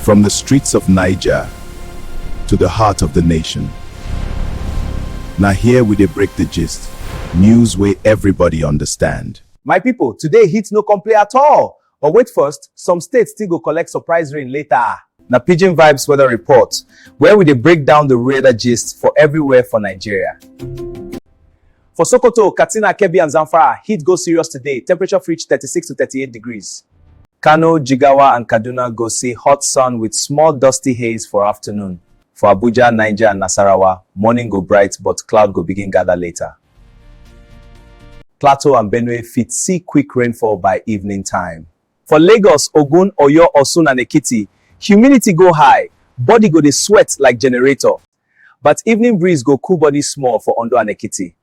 From the streets of Naija to the heart of the nation. Now here we dey break the gist. News where everybody understand. My people, today heat no complain at all. But wait first, some states still go collect surprise rain later. Now Pidgin Vibez weather report, where we dey break down the weather gist for everywhere for Nigeria. For Sokoto, Katsina, Kebbi and Zamfara, heat go serious today. Temperature reach 36 to 38 degrees. Kano, Jigawa and Kaduna go see hot sun with small dusty haze for afternoon. For Abuja, Naija and Nasarawa, morning go bright but cloud go begin gather later. Plateau and Benue fit see quick rainfall by evening time. For Lagos, Ogun, Oyo, Osun and Ekiti, humidity go high, body go dey sweat like generator. But evening breeze go cool body small for Ondo and Ekiti.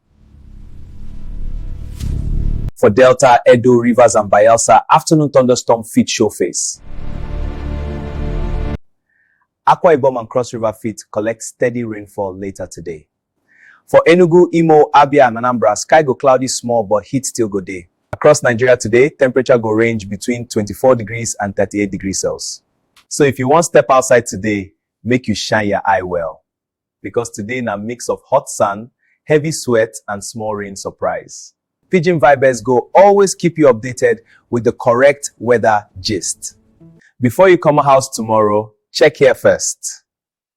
For Delta, Edo, Rivers and Bayelsa, afternoon thunderstorm fit show face. Akwa Ibom and Cross River fit collect steady rainfall later today. For Enugu, Imo, Abia and Anambra, sky go cloudy small but heat still go dey. Across Nigeria today, temperature go range between 24 degrees and 38 degrees Celsius. So if you want step outside today, make you shine your eye well. Because today na mix of hot sun, heavy sweat and small rain surprise. Pidgin Vibez go always keep you updated with the correct weather gist. Before you come house tomorrow, check here first.